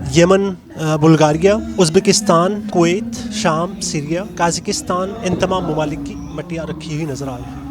یمن، Bulgaria, Uzbekistan, Kuwait, شام، Syria, Kazakhstan, ان تمام ممالک کی مٹیاں رکھی ہوئی نظر آ رہی ہیں۔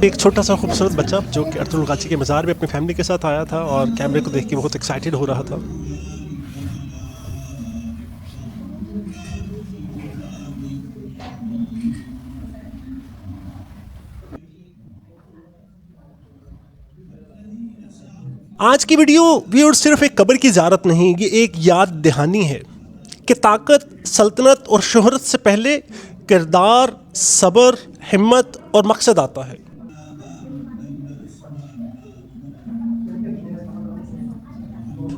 ایک چھوٹا سا خوبصورت بچہ جو کہ ارطغرل غازی کے مزار میں اپنی فیملی کے ساتھ آیا تھا اور کیمرے کو دیکھ کے بہت ایکسائٹیڈ ہو رہا تھا۔ آج کی ویڈیو ویور صرف ایک قبر کی زیارت نہیں، یہ ایک یاد دہانی ہے کہ طاقت، سلطنت اور شہرت سے پہلے کردار، صبر، ہمت اور مقصد آتا ہے۔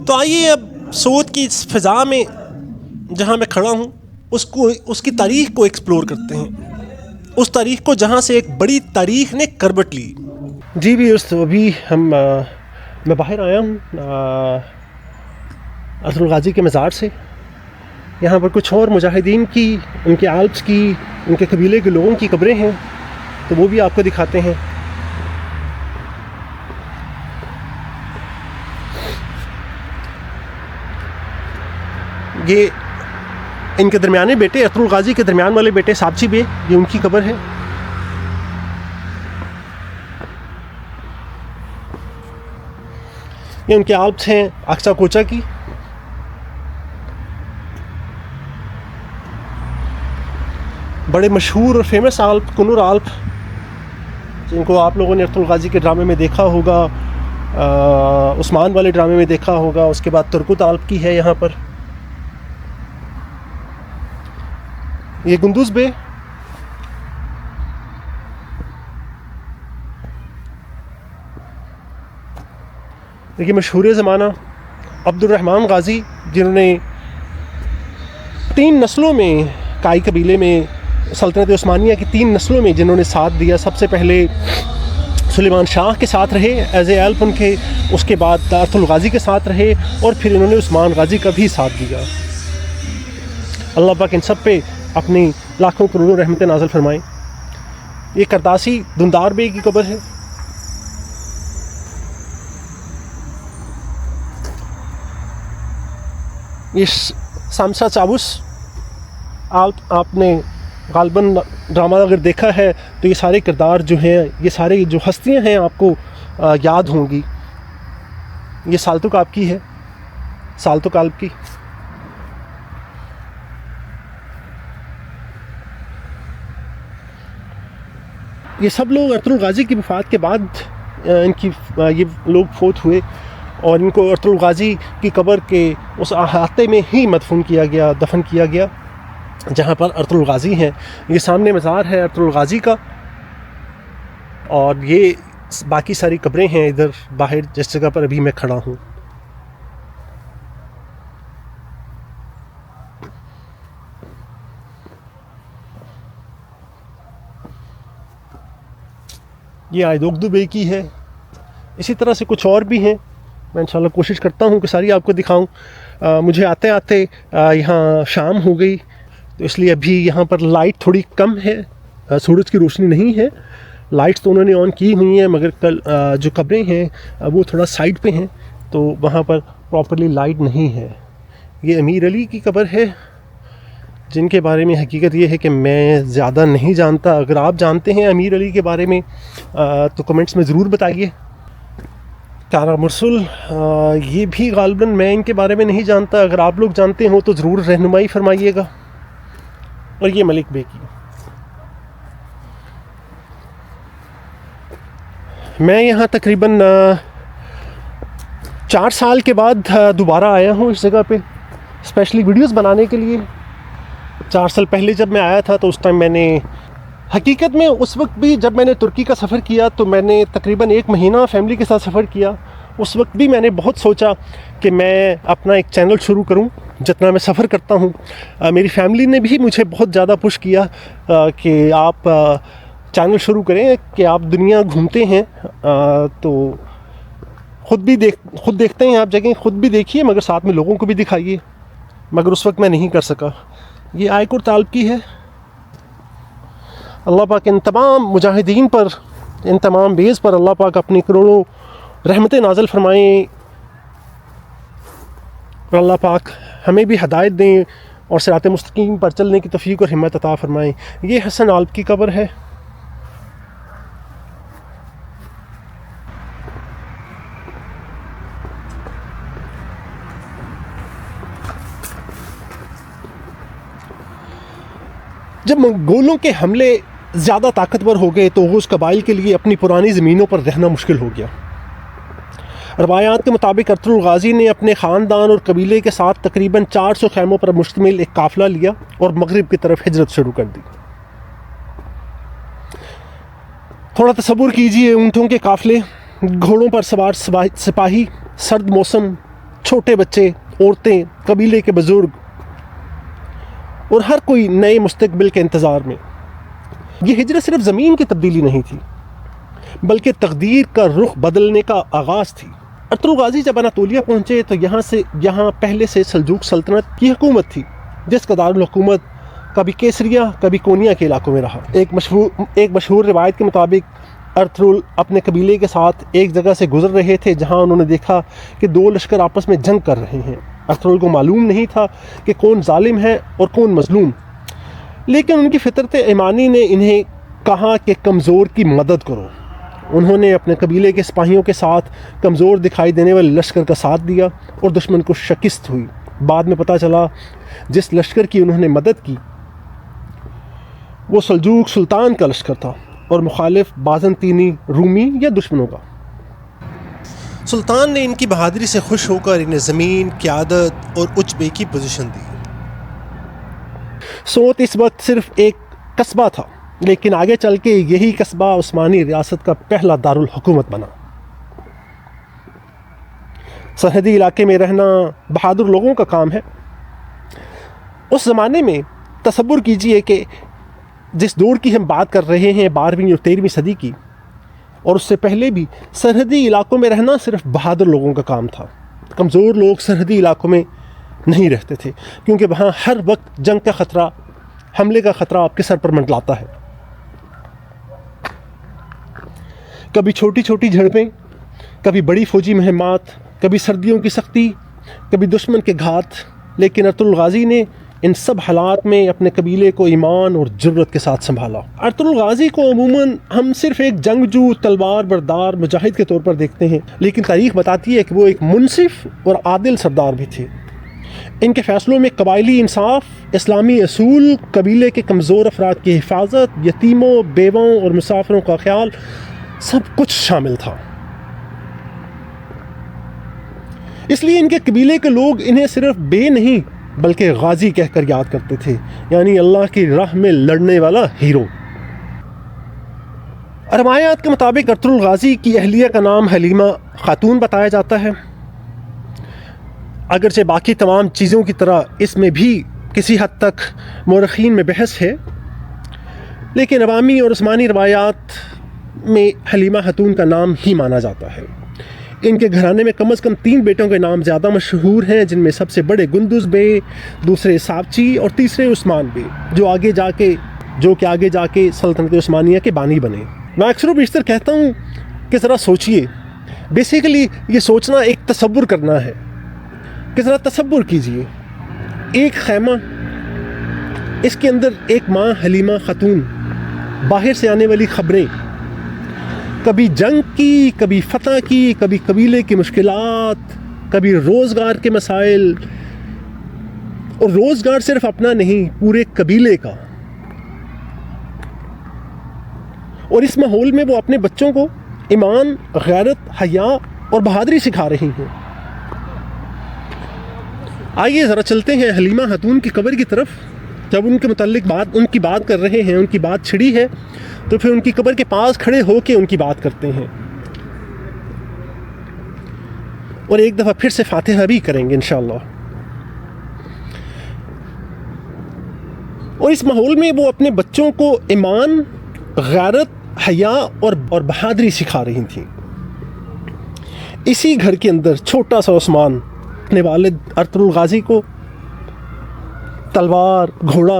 تو آئیے اب سعود کی اس فضا میں جہاں میں کھڑا ہوں اس کی تاریخ کو ایکسپلور کرتے ہیں، اس تاریخ کو جہاں سے ایک بڑی تاریخ نے کروٹ لی۔ جی بھی ابھی میں باہر آیا ہوں ارطغرل غازی کے مزار سے۔ یہاں پر کچھ اور مجاہدین کی، ان کے آلپس کی، ان کے قبیلے کے لوگوں کی قبریں ہیں، تو وہ بھی آپ کو دکھاتے ہیں۔ یہ ان کے درمیانے بیٹے، ارطغرل غازی کے درمیان والے بیٹے سابچی بے، یہ ان کی قبر ہے۔ یہ ان کے آلپس ہیں اقصا کوچا کی۔ بڑے مشہور اور فیمس آلپ، کنور آلپ، جن کو آپ لوگوں نے ارطغرل غازی کے ڈرامے میں دیکھا ہوگا، عثمان والے ڈرامے میں دیکھا ہوگا۔ اس کے بعد ترکت آلپ کی ہے یہاں پر۔ یہ گندوز بے، دیکھیے مشہور زمانہ عبد الرحمن غازی، جنہوں نے 3 نسلوں میں کائی قبیلے میں سلطنت عثمانیہ کی 3 نسلوں میں جنہوں نے ساتھ دیا۔ سب سے پہلے سلیمان شاہ کے ساتھ رہے ایز اے ایلپ ان کے، اس کے بعد ارطغرل غازی کے ساتھ رہے، اور پھر انہوں نے عثمان غازی کا بھی ساتھ دیا۔ اللہ پاک ان سب پہ اپنی لاکھوں کروڑوں رحمتیں نازل فرمائیں۔ یہ کرداسی دندار بے کی قبر ہے۔ یہ سامسا چاوس آپ نے غالباً ڈرامہ اگر دیکھا ہے تو یہ سارے کردار جو ہیں، یہ سارے جو ہستیاں ہیں آپ کو یاد ہوں گی۔ یہ سالتک آپ کی ہے، سالتک آلپ کی۔ یہ سب لوگ ارطغرل غازی کی وفات کے بعد یہ لوگ فوت ہوئے، اور ان کو ارطغرل غازی کی قبر کے اس احاطے میں ہی دفن کیا گیا جہاں پر ارطغرل غازی ہیں۔ یہ سامنے مزار ہے ارطغرل غازی کا، اور یہ باقی ساری قبریں ہیں ادھر باہر جس جگہ پر ابھی میں کھڑا ہوں۔ یہ آئیدوگدو بے کی ہے۔ اسی طرح سے کچھ اور بھی ہیں، میں انشاءاللہ کوشش کرتا ہوں کہ ساری آپ کو دکھاؤں۔ مجھے آتے آتے یہاں شام ہو گئی، تو اس لیے ابھی یہاں پر لائٹ تھوڑی کم ہے، سورج کی روشنی نہیں ہے۔ لائٹس تو انہوں نے آن کی ہوئی ہیں، مگر کل جو قبریں ہیں وہ تھوڑا سائڈ پہ ہیں، تو وہاں پر پراپرلی لائٹ نہیں ہے۔ یہ امیر علی کی قبر ہے، جن کے بارے میں حقیقت یہ ہے کہ میں زیادہ نہیں جانتا۔ اگر آپ جانتے ہیں امیر علی کے بارے میں تو کمنٹس میں ضرور بتائیے۔ کارا مرسل، یہ بھی غالباً میں ان کے بارے میں نہیں جانتا، اگر آپ لوگ جانتے ہوں تو ضرور رہنمائی فرمائیے گا۔ اور یہ ملک بے کی، میں یہاں تقریباً 4 سال کے بعد دوبارہ آیا ہوں اس جگہ پہ اسپیشلی ویڈیوز بنانے کے لیے. 4 سال پہلے جب میں آیا تھا تو اس ٹائم میں نے حقیقت میں اس وقت بھی جب میں نے ترکی کا سفر کیا تو میں نے تقریباً 1 مہینہ فیملی کے ساتھ سفر کیا. اس وقت بھی میں نے بہت سوچا کہ میں اپنا ایک چینل شروع کروں جتنا میں سفر کرتا ہوں. میری فیملی نے بھی مجھے بہت زیادہ پش کیا کہ آپ چینل شروع کریں کہ آپ دنیا گھومتے ہیں تو خود دیکھتے ہیں آپ جگہیں خود بھی دیکھیے مگر ساتھ میں لوگوں کو بھی دکھائیے. مگر اس وقت میں نہیں کر سکا. یہ آئی کوٹ طالب کی ہے. اللہ پاک ان تمام مجاہدین پر ان تمام بیز پر اللہ پاک اپنی کروڑوں رحمتیں نازل فرمائیں اور اللہ پاک ہمیں بھی ہدایت دیں اور صراط مستقیم پر چلنے کی توفیق اور ہمت عطا فرمائیں. یہ حسن عالب کی قبر ہے. جب منگولوں کے حملے زیادہ طاقتور ہو گئے تو اوغوز قبائل کے لیے اپنی پرانی زمینوں پر رہنا مشکل ہو گیا. روایات کے مطابق ارطغرل غازی نے اپنے خاندان اور قبیلے کے ساتھ تقریباً 400 خیموں پر مشتمل ایک قافلہ لیا اور مغرب کی طرف ہجرت شروع کر دی. تھوڑا تصور کیجئے اونٹوں کے قافلے، گھوڑوں پر سوار سپاہی، سرد موسم، چھوٹے بچے، عورتیں، قبیلے کے بزرگ اور ہر کوئی نئے مستقبل کے انتظار میں. یہ ہجرت صرف زمین کی تبدیلی نہیں تھی بلکہ تقدیر کا رخ بدلنے کا آغاز تھی. ارطغرل غازی جب اناطولیہ پہنچے تو یہاں پہلے سے سلجوق سلطنت کی حکومت تھی جس کا دارالحکومت کبھی کیسریا کبھی کونیا کے علاقوں میں رہا. ایک مشہور روایت کے مطابق ارطغرل اپنے قبیلے کے ساتھ ایک جگہ سے گزر رہے تھے جہاں انہوں نے دیکھا کہ 2 لشکر آپس میں جنگ کر رہے ہیں. ارطغرل کو معلوم نہیں تھا کہ کون ظالم ہے اور کون مظلوم، لیکن ان کی فطرت ایمانی نے انہیں کہا کہ کمزور کی مدد کرو. انہوں نے اپنے قبیلے کے سپاہیوں کے ساتھ کمزور دکھائی دینے والے لشکر کا ساتھ دیا اور دشمن کو شکست ہوئی. بعد میں پتہ چلا جس لشکر کی انہوں نے مدد کی وہ سلجوق سلطان کا لشکر تھا اور مخالف بازنطینی رومی یا دشمنوں کا. سلطان نے ان کی بہادری سے خوش ہو کر انہیں زمین، قیادت اور اچبے کی پوزیشن دی. سوت اس وقت صرف ایک قصبہ تھا لیکن آگے چل کے یہی قصبہ عثمانی ریاست کا پہلا دارالحکومت بنا. سرحدی علاقے میں رہنا بہادر لوگوں کا کام ہے. اس زمانے میں تصور کیجئے کہ جس دور کی ہم بات کر رہے ہیں 12ویں اور 13ویں صدی کی، اور اس سے پہلے بھی سرحدی علاقوں میں رہنا صرف بہادر لوگوں کا کام تھا. کمزور لوگ سرحدی علاقوں میں نہیں رہتے تھے کیونکہ وہاں ہر وقت جنگ کا خطرہ، حملے کا خطرہ آپ کے سر پر منڈلاتا ہے. کبھی چھوٹی چھوٹی جھڑپیں، کبھی بڑی فوجی مہمات، کبھی سردیوں کی سختی، کبھی دشمن کے گھات. لیکن ارطغرل غازی نے ان سب حالات میں اپنے قبیلے کو ایمان اور جرت کے ساتھ سنبھالا. ارطغرل غازی کو عموماً ہم صرف ایک جنگجو، تلوار بردار مجاہد کے طور پر دیکھتے ہیں، لیکن تاریخ بتاتی ہے کہ وہ ایک منصف اور عادل سردار بھی تھے. ان کے فیصلوں میں قبائلی انصاف، اسلامی اصول، قبیلے کے کمزور افراد کی حفاظت، یتیموں، بیووں اور مسافروں کا خیال سب کچھ شامل تھا. اس لیے ان کے قبیلے کے لوگ انہیں صرف بے نہیں بلکہ غازی کہہ کر یاد کرتے تھے، یعنی اللہ کی راہ میں لڑنے والا ہیرو. روایات کے مطابق ارطغرل غازی کی اہلیہ کا نام حلیمہ خاتون بتایا جاتا ہے. اگرچہ باقی تمام چیزوں کی طرح اس میں بھی کسی حد تک مورخین میں بحث ہے، لیکن عوامی اور عثمانی روایات میں حلیمہ خاتون کا نام ہی مانا جاتا ہے. ان کے گھرانے میں کم از کم 3 بیٹوں کے نام زیادہ مشہور ہیں، جن میں سب سے بڑے گندز بے، دوسرے ساوچی اور تیسرے عثمان بے، جو کہ آگے جا کے سلطنت عثمانیہ کے بانی بنے. میں اکثر و بیشتر کہتا ہوں کہ ذرا سوچئے. بیسیکلی یہ سوچنا ایک تصور کرنا ہے کہ ذرا تصور کیجئے ایک خیمہ، اس کے اندر ایک ماں حلیمہ خاتون، باہر سے آنے والی خبریں، کبھی جنگ کی، کبھی فتح کی، کبھی قبیلے کی مشکلات، کبھی روزگار کے مسائل، اور روزگار صرف اپنا نہیں پورے قبیلے کا. اور اس ماحول میں وہ اپنے بچوں کو ایمان، غیرت، حیا اور بہادری سکھا رہی ہیں۔ آئیے ذرا چلتے ہیں حلیمہ خاتون کی قبر کی طرف۔ جب ان کے متعلق ان کی بات کر رہے ہیں، ان کی بات چھڑی ہے، تو پھر ان کی قبر کے پاس کھڑے ہو کے ان کی بات کرتے ہیں، اور ایک دفعہ پھر سے فاتحہ بھی کریں گے انشاءاللہ۔ اور اس ماحول میں وہ اپنے بچوں کو ایمان، غیرت، حیا اور بہادری سکھا رہی تھیں۔ اسی گھر کے اندر چھوٹا سا عثمان اپنے والد ارطغرل غازی کو تلوار، گھوڑا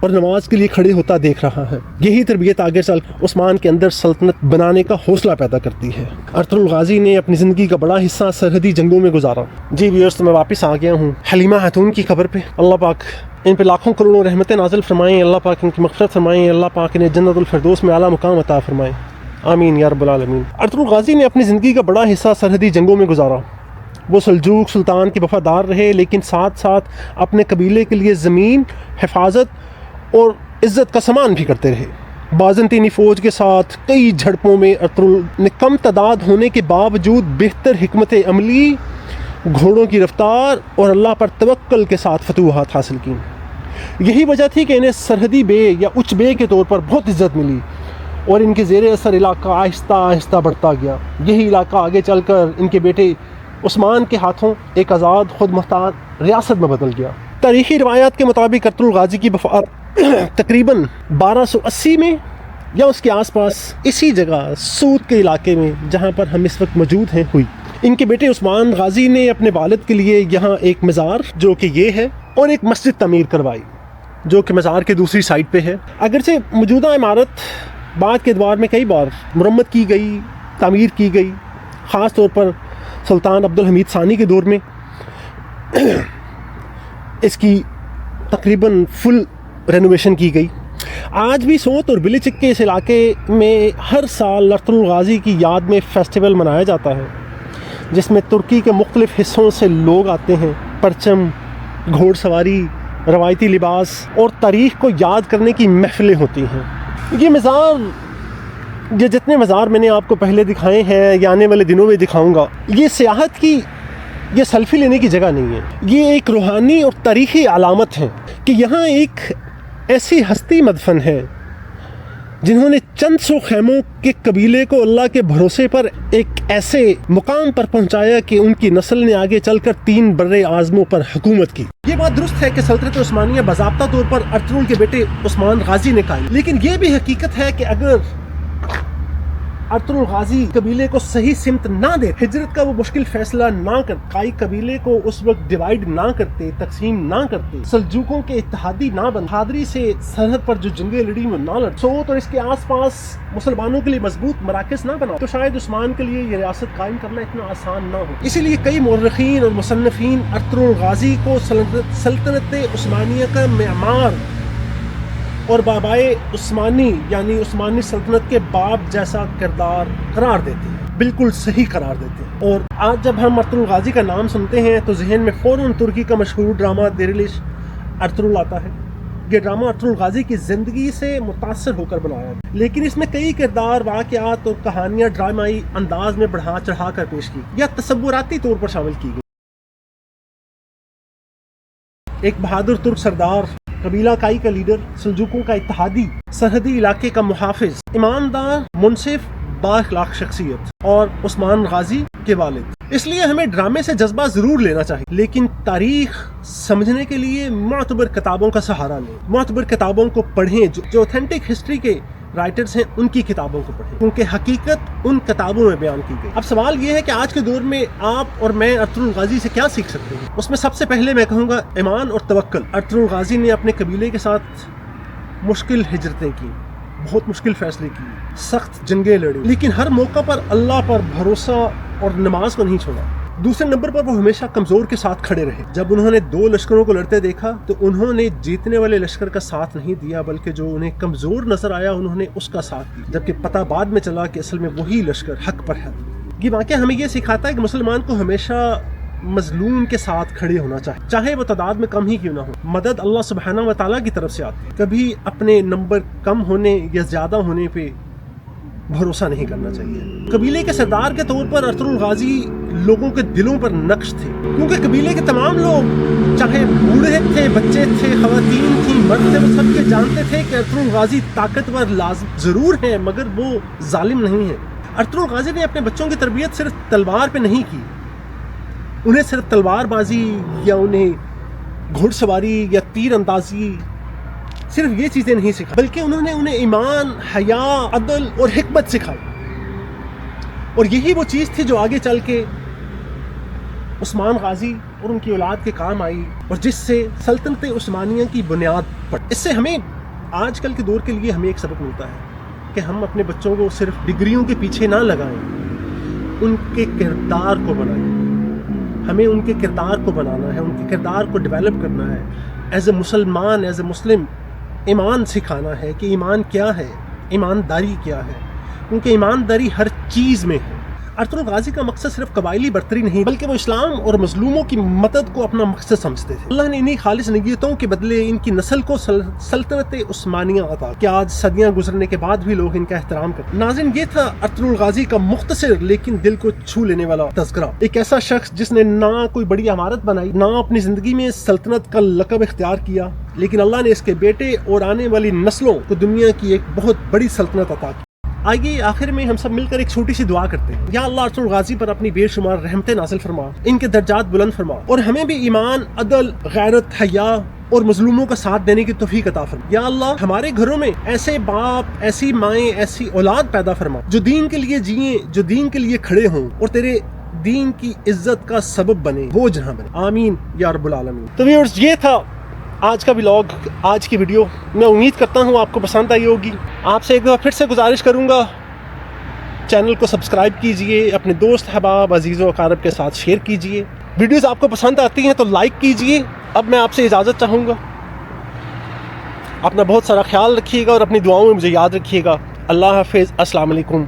اور نماز کے لیے کھڑے ہوتا دیکھ رہا ہے۔ یہی تربیت آگے چل عثمان کے اندر سلطنت بنانے کا حوصلہ پیدا کرتی ہے۔ ارطغرل غازی نے اپنی زندگی کا بڑا حصہ سرحدی جنگوں میں گزارا۔ جی ویورز، تو میں واپس آ گیا ہوں حلیمہ خاتون کی قبر پہ۔ اللہ پاک ان پہ لاکھوں کروڑوں رحمتیں نازل فرمائیں، اللہ پاک ان کی مغفرت فرمائیں، اللہ پاک انہیں جنت الفردوس میں اعلیٰ مقام عطا فرمائیں، آمین یا رب العالمین۔ ارطغرل غازی نے اپنی زندگی کا بڑا حصہ سرحدی جنگوں میں گزارا۔ وہ سلجوق سلطان کے وفادار رہے، لیکن ساتھ ساتھ اپنے قبیلے کے لیے زمین، حفاظت اور عزت کا سامان بھی کرتے رہے۔ بازنطینی فوج کے ساتھ کئی جھڑپوں میں ارطغرل نے کم تعداد ہونے کے باوجود بہتر حکمت عملی، گھوڑوں کی رفتار اور اللہ پر توکل کے ساتھ فتوحات حاصل کی۔ یہی وجہ تھی کہ انہیں سرحدی بے یا اچ بے کے طور پر بہت عزت ملی، اور ان کے زیر اثر علاقہ آہستہ آہستہ بڑھتا گیا۔ یہی علاقہ آگے چل کر ان کے بیٹے عثمان کے ہاتھوں ایک آزاد خود مختار ریاست میں بدل گیا۔ تاریخی روایات کے مطابق ارطغرل غازی کی وفات تقریباً 1280 میں یا اس کے آس پاس اسی جگہ سوت کے علاقے میں، جہاں پر ہم اس وقت موجود ہیں، ہوئی۔ ان کے بیٹے عثمان غازی نے اپنے والد کے لیے یہاں ایک مزار، جو کہ یہ ہے، اور ایک مسجد تعمیر کروائی، جو کہ مزار کے دوسری سائڈ پہ ہے۔ اگرچہ موجودہ عمارت بعد کے ادوار میں کئی بار مرمت کی گئی، تعمیر کی گئی، خاص طور پر سلطان عبدالحمید ثانی کے دور میں اس کی تقریباً فل رینوویشن کی گئی۔ آج بھی سوت اور بلیچک کے اس علاقے میں ہر سال ارطغرل غازی کی یاد میں فیسٹیول منایا جاتا ہے، جس میں ترکی کے مختلف حصوں سے لوگ آتے ہیں۔ پرچم، گھوڑ سواری، روایتی لباس اور تاریخ کو یاد کرنے کی محفلیں ہوتی ہیں۔ یہ جتنے مزار میں نے آپ کو پہلے دکھائے ہیں یا آنے والے دنوں میں دکھاؤں گا، یہ سیاحت کی، یہ سیلفی لینے کی جگہ نہیں ہے۔ یہ ایک روحانی اور تاریخی علامت ہے کہ یہاں ایک ایسی ہستی مدفن ہے جنہوں نے چند سو خیموں کے قبیلے کو اللہ کے بھروسے پر ایک ایسے مقام پر پہنچایا کہ ان کی نسل نے آگے چل کر 3 برے اعظموں پر حکومت کی۔ یہ بات درست ہے کہ سلطنت عثمانیہ باضابطہ طور پر ارطغرل کے بیٹے عثمان غازی نے قائم، لیکن یہ بھی حقیقت ہے کہ اگر ارطغرل غازی قبیلے کو صحیح سمت نہ دے، ہجرت کا وہ مشکل فیصلہ نہ کر، کئی قبیلے کو اس وقت ڈیوائیڈ نہ کرتے، تقسیم نہ کرتے، سلجوقوں کے اتحادی نہ بن، بہادری سے سرحد پر جو جنگیں لڑی وہ نہ لڑ، سوت اور اس کے آس پاس مسلمانوں کے لیے مضبوط مراکز نہ بنا، تو شاید عثمان کے لیے یہ ریاست قائم کرنا اتنا آسان نہ ہو۔ اسی لیے کئی مورخین اور مصنفین ارطغرل غازی کو سلطنت عثمانیہ کا معمار اور بابائے عثمانی یعنی عثمانی سلطنت کے باپ جیسا کردار قرار دیتے ہیں، بالکل صحیح قرار دیتے ہیں۔ اور آج جب ہم ارطغرل غازی کا نام سنتے ہیں تو ذہن میں فوراً ترکی کا مشہور ڈرامہ دیریلش ارطغرل آتا ہے۔ یہ ڈرامہ ارطغرل غازی کی زندگی سے متاثر ہو کر بنایا ہے، لیکن اس میں کئی کردار، واقعات اور کہانیاں ڈرامائی انداز میں بڑھا چڑھا کر پیش کی یا تصوراتی طور پر شامل کی گئی۔ ایک بہادر ترک سردار، قبیلہ کائی کا لیڈر، سلجوقوں کا اتحادی، سرحدی علاقے کا محافظ، ایماندار، منصف، با اخلاق شخصیت، اور عثمان غازی کے والد۔ اس لیے ہمیں ڈرامے سے جذبہ ضرور لینا چاہیے، لیکن تاریخ سمجھنے کے لیے معتبر کتابوں کا سہارا لیں، معتبر کتابوں کو پڑھیں، جو اوتھینٹک ہسٹری کے رائٹرز ہیں ان کی کتابوں کو پڑھیں، کیونکہ حقیقت ان کتابوں میں بیان کی گئی۔ اب سوال یہ ہے کہ آج کے دور میں آپ اور میں ارطغرل غازی سے کیا سیکھ سکتے ہیں؟ اس میں سب سے پہلے میں کہوں گا ایمان اور توکل۔ ارطغرل غازی نے اپنے قبیلے کے ساتھ مشکل ہجرتیں کی، بہت مشکل فیصلے کیے، سخت جنگیں لڑی، لیکن ہر موقع پر اللہ پر بھروسہ اور نماز کو نہیں چھوڑا۔ دوسرے نمبر پر وہ ہمیشہ کمزور کے ساتھ کھڑے رہے۔ جب انہوں نے 2 لشکروں کو لڑتے دیکھا تو انہوں نے جیتنے والے لشکر کا ساتھ نہیں دیا، بلکہ جو انہیں کمزور نظر آیا انہوں نے اس کا ساتھ دیا، جبکہ پتہ بعد میں چلا کہ اصل میں وہی لشکر حق پر ہے۔ یہ واقعہ ہمیں یہ سکھاتا ہے کہ مسلمان کو ہمیشہ مظلوم کے ساتھ کھڑے ہونا چاہیے، چاہے وہ تعداد میں کم ہی کیوں نہ ہو۔ مدد اللہ سبحانہ و تعالیٰ کی طرف سے آتی ہے، کبھی اپنے نمبر کم ہونے یا زیادہ ہونے پہ بھروسہ نہیں کرنا چاہیے۔ قبیلے کے سردار کے طور پر ارطغرل غازی لوگوں کے دلوں پر نقش تھے، کیونکہ قبیلے کے تمام لوگ، چاہے بوڑھے تھے، بچے تھے، خواتین تھیں، مرد تھے، وہ سب کے جانتے تھے کہ ارطغرل غازی طاقتور ضرور ہیں مگر وہ ظالم نہیں ہیں۔ ارطغرل غازی نے اپنے بچوں کی تربیت صرف تلوار پہ نہیں کی، انہیں صرف تلوار بازی یا انہیں گھڑ سواری یا تیر اندازی صرف یہ چیزیں نہیں سکھائی، بلکہ انہوں نے انہیں ایمان، حیا، عدل اور حکمت سکھائی، اور یہی وہ چیز تھی جو آگے چل کے عثمان غازی اور ان کی اولاد کے کام آئی، اور جس سے سلطنت عثمانیہ کی بنیاد پڑی۔ اس سے ہمیں آج کل کے دور کے لیے ہمیں ایک سبق ملتا ہے کہ ہم اپنے بچوں کو صرف ڈگریوں کے پیچھے نہ لگائیں، ان کے کردار کو بنائیں۔ ہمیں ان کے کردار کو بنانا ہے، ان کے کردار کو ڈیولپ کرنا ہے، ایز اے مسلمان، ایز اے مسلم ایمان سکھانا ہے کہ ایمان کیا ہے، ایمانداری کیا ہے، کیونکہ ایمانداری ہر چیز میں ہے۔ ارطغرل غازی کا مقصد صرف قبائلی برتری نہیں بلکہ وہ اسلام اور مظلوموں کی مدد کو اپنا مقصد سمجھتے تھے۔ اللہ نے انہی خالص نیتوں کے بدلے ان کی نسل کو سلطنت عثمانیہ عطا کہ آج صدیاں گزرنے کے بعد بھی لوگ ان کا احترام کرتے ہیں۔ ناظرین، یہ تھا ارطغرل غازی کا مختصر لیکن دل کو چھو لینے والا تذکرہ، ایک ایسا شخص جس نے نہ کوئی بڑی عمارت بنائی، نہ اپنی زندگی میں سلطنت کا لقب اختیار کیا، لیکن اللہ نے اس کے بیٹے اور آنے والی نسلوں کو دنیا کی ایک بہت بڑی سلطنت عطا کی۔ آئیے آخر میں ہم سب مل کر ایک چھوٹی سی دعا کرتے ہیں۔ یا اللہ، ارطغرل غازی پر اپنی بے شمار رحمتیں نازل فرما، ان کے درجات بلند فرما، اور ہمیں بھی ایمان، عدل، غیرت، حیا اور مظلوموں کا ساتھ دینے کی توفیق عطا فرما۔ یا اللہ، ہمارے گھروں میں ایسے باپ، ایسی مائیں، ایسی اولاد پیدا فرما جو دین کے لیے جئیں، جو دین کے لیے کھڑے ہوں اور تیرے دین کی عزت کا سبب بنے، وہ جہاں بنے۔ آمین یا رب العالمین۔ تو ویورز، یہ تھا آج کا ولاگ، آج کی ویڈیو۔ میں امید کرتا ہوں آپ کو پسند آئی ہوگی۔ آپ سے ایک دفعہ پھر سے گزارش کروں گا، چینل کو سبسکرائب کیجئے، اپنے دوست احباب، عزیز و اقارب کے ساتھ شیئر کیجئے۔ ویڈیوز آپ کو پسند آتی ہیں تو لائک کیجئے۔ اب میں آپ سے اجازت چاہوں گا، اپنا بہت سارا خیال رکھیے گا اور اپنی دعاؤں میں مجھے یاد رکھیے گا۔ اللہ حافظ، السلام علیکم۔